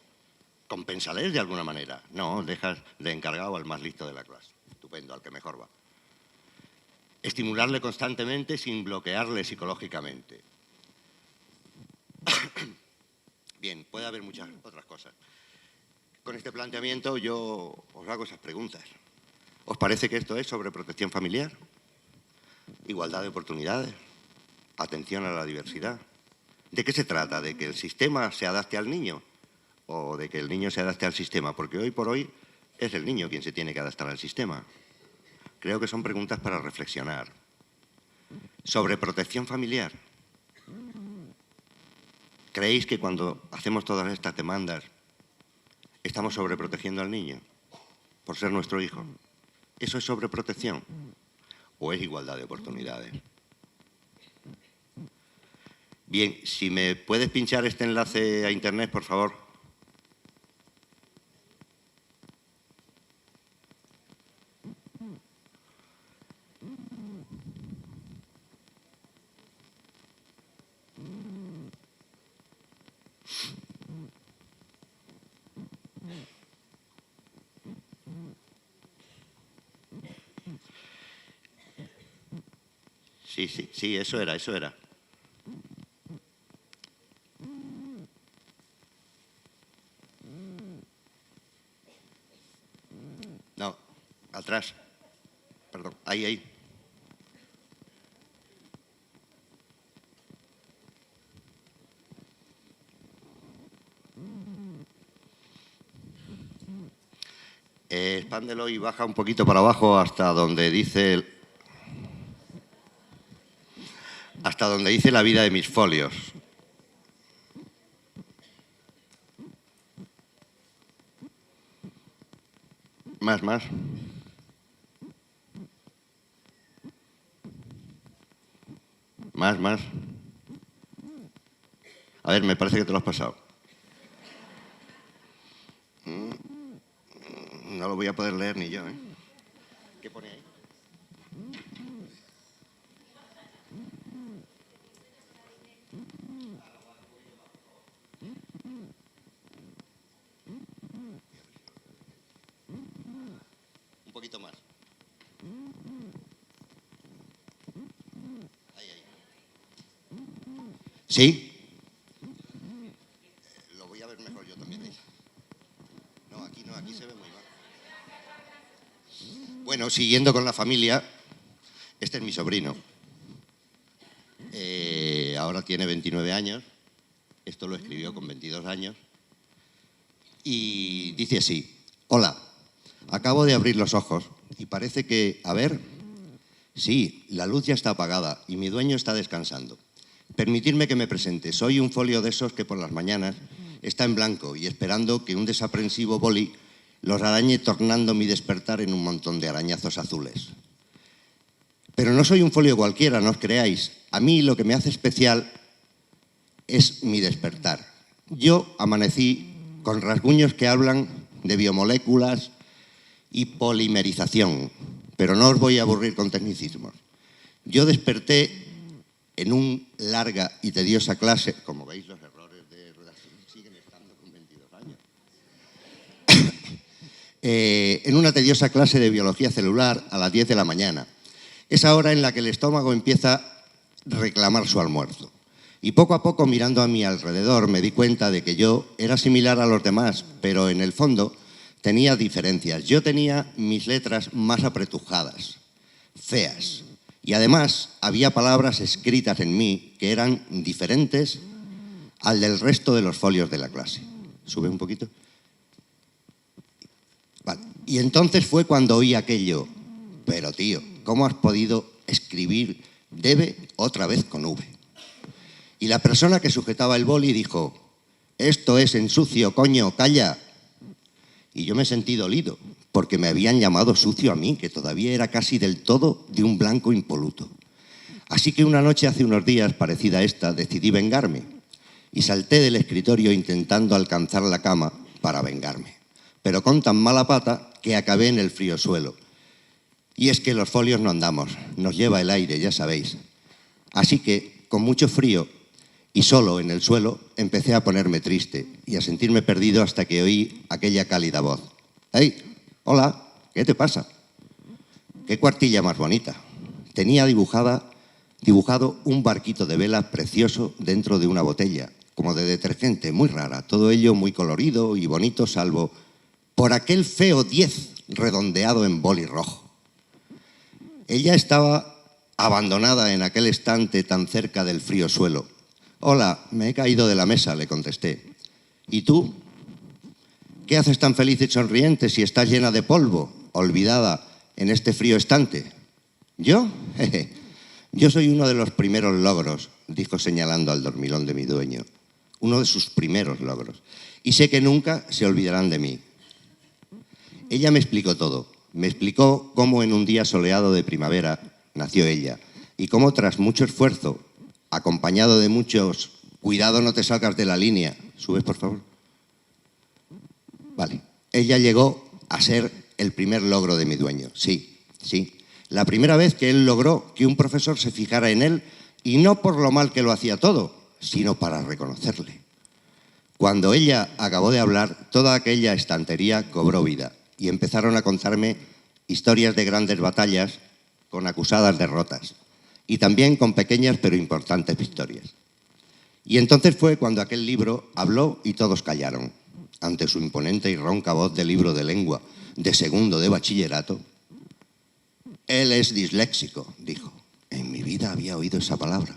Compénsales de alguna manera. No, dejas de encargado al más listo de la clase. Estupendo, al que mejor va. Estimularle constantemente sin bloquearle psicológicamente. Bien, puede haber muchas otras cosas. Con este planteamiento yo os hago esas preguntas. ¿Os parece que esto es sobreprotección familiar? Igualdad de oportunidades, atención a la diversidad. ¿De qué se trata? ¿De que el sistema se adapte al niño o de que el niño se adapte al sistema? Porque hoy por hoy es el niño quien se tiene que adaptar al sistema. Creo que son preguntas para reflexionar. ¿Sobreprotección familiar? ¿Creéis que cuando hacemos todas estas demandas estamos sobreprotegiendo al niño por ser nuestro hijo? ¿Eso es sobreprotección o es igualdad de oportunidades? Bien, si me puedes pinchar este enlace a internet, por favor. Sí, eso era. No, atrás. Perdón, ahí. Expándelo y baja un poquito para abajo hasta donde dice la vida de mis folios. Más. Más. A ver, me parece que te lo has pasado. No lo voy a poder leer ni yo, ¿eh? ¿Qué pone ahí? ¿Sí? Lo voy a ver mejor yo también. No, aquí se ve muy mal. Bueno, siguiendo con la familia, este es mi sobrino. Ahora tiene 29 años. Esto lo escribió con 22 años. Y dice así: hola, acabo de abrir los ojos y parece que, a ver, sí, la luz ya está apagada y mi dueño está descansando. Permitidme que me presente. Soy un folio de esos que por las mañanas está en blanco y esperando que un desaprensivo boli los arañe, tornando mi despertar en un montón de arañazos azules. Pero no soy un folio cualquiera, no os creáis. A mí lo que me hace especial es mi despertar. Yo amanecí con rasguños que hablan de biomoléculas y polimerización, pero no os voy a aburrir con tecnicismos. Yo desperté en una larga y tediosa clase, como veis los errores de redacción siguen estando con 22 años, en una tediosa clase de biología celular a las 10 de la mañana. Esa hora en la que el estómago empieza a reclamar su almuerzo. Y poco a poco, mirando a mi alrededor, me di cuenta de que yo era similar a los demás, pero en el fondo tenía diferencias. Yo tenía mis letras más apretujadas, feas. Y además había palabras escritas en mí que eran diferentes al del resto de los folios de la clase. Sube un poquito. Vale. Y entonces fue cuando oí aquello: pero tío, ¿cómo has podido escribir debe otra vez con V? Y la persona que sujetaba el boli dijo: esto es en sucio, coño, calla. Y yo me sentí dolido, porque me habían llamado sucio a mí, que todavía era casi del todo de un blanco impoluto. Así que una noche hace unos días, parecida a esta, decidí vengarme. Y salté del escritorio intentando alcanzar la cama para vengarme. Pero con tan mala pata que acabé en el frío suelo. Y es que los folios no andamos, nos lleva el aire, ya sabéis. Así que, con mucho frío y solo en el suelo, empecé a ponerme triste y a sentirme perdido hasta que oí aquella cálida voz. ¡Hey! Hola, ¿qué te pasa? ¡Qué cuartilla más bonita! Tenía dibujado un barquito de vela precioso dentro de una botella, como de detergente, muy rara, todo ello muy colorido y bonito, salvo por aquel feo 10 redondeado en boli rojo. Ella estaba abandonada en aquel estante tan cerca del frío suelo. Hola, me he caído de la mesa, le contesté. ¿Y tú? ¿Qué haces tan feliz y sonriente si estás llena de polvo, olvidada en este frío estante? ¿Yo? Jeje. Yo soy uno de los primeros logros, dijo señalando al dormilón de mi dueño. Uno de sus primeros logros. Y sé que nunca se olvidarán de mí. Ella me explicó todo. Me explicó cómo en un día soleado de primavera nació ella y cómo tras mucho esfuerzo, acompañado de muchos cuidado no te salgas de la línea. ¿Subes, por favor? Vale. Ella llegó a ser el primer logro de mi dueño. Sí, sí. La primera vez que él logró que un profesor se fijara en él, y no por lo mal que lo hacía todo, sino para reconocerle. Cuando ella acabó de hablar, toda aquella estantería cobró vida y empezaron a contarme historias de grandes batallas con acusadas derrotas y también con pequeñas pero importantes victorias. Y entonces fue cuando aquel libro habló y todos callaron. Ante su imponente y ronca voz de libro de lengua de segundo de bachillerato. Él es disléxico, dijo. En mi vida había oído esa palabra.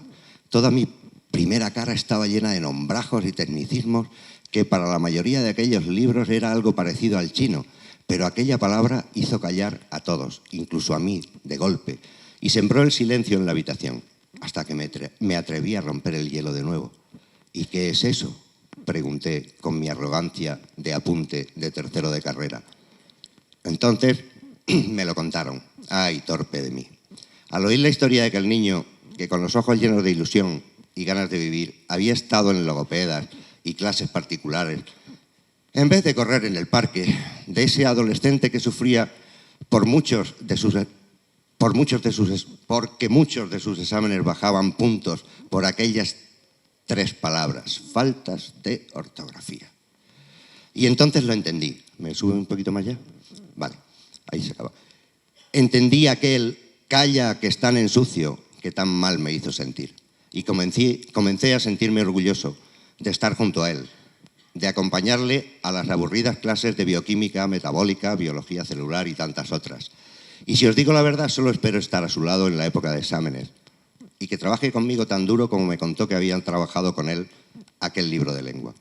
Toda mi primera cara estaba llena de nombrajos y tecnicismos que para la mayoría de aquellos libros era algo parecido al chino, pero aquella palabra hizo callar a todos, incluso a mí, de golpe, y sembró el silencio en la habitación, hasta que me atreví a romper el hielo de nuevo. ¿Y qué es eso?, pregunté con mi arrogancia de apunte de tercero de carrera. Entonces me lo contaron. ¡Ay, torpe de mí! Al oír la historia de aquel niño que con los ojos llenos de ilusión y ganas de vivir había estado en logopedas y clases particulares, en vez de correr en el parque, de ese adolescente que sufría porque muchos de sus exámenes bajaban puntos por aquellas 3 palabras, faltas de ortografía. Y entonces lo entendí. ¿Me sube un poquito más ya? Vale, ahí se acaba. Entendí aquel calla que están en sucio que tan mal me hizo sentir. y comencé a sentirme orgulloso de estar junto a él, de acompañarle a las aburridas clases de bioquímica, metabólica, biología celular y tantas otras. Y si os digo la verdad, solo espero estar a su lado en la época de exámenes y que trabaje conmigo tan duro como me contó que habían trabajado con él aquel libro de lengua.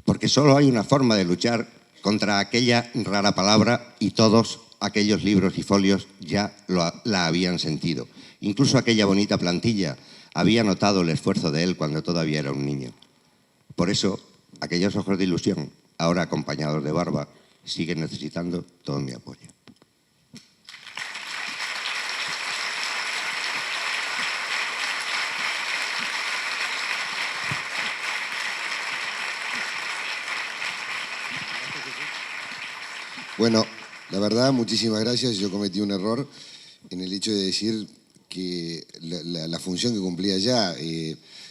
Porque solo hay una forma de luchar contra aquella rara palabra y todos aquellos libros y folios ya la habían sentido. Incluso aquella bonita plantilla había notado el esfuerzo de él cuando todavía era un niño. Por eso, aquellos ojos de ilusión, ahora acompañados de barba, siguen necesitando todo mi apoyo. Bueno, la verdad, muchísimas gracias. Yo cometí un error en el hecho de decir que la función que cumplía ya.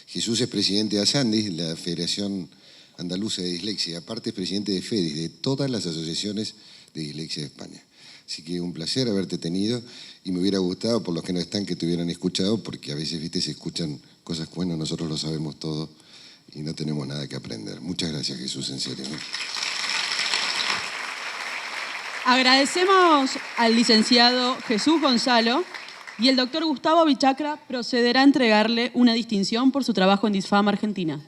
Jesús es presidente de ASANDIS, la Federación Andaluza de Dislexia. Aparte es presidente de FEDIS, de todas las asociaciones de dislexia de España. Así que un placer haberte tenido y me hubiera gustado, por los que no están, que te hubieran escuchado, porque a veces, viste, se escuchan cosas que, bueno, nosotros lo sabemos todo y no tenemos nada que aprender. Muchas gracias, Jesús, en serio, ¿no? Agradecemos al licenciado Jesús Gonzalo y el doctor Gustavo Bichacra procederá a entregarle una distinción por su trabajo en DISFAM Argentina.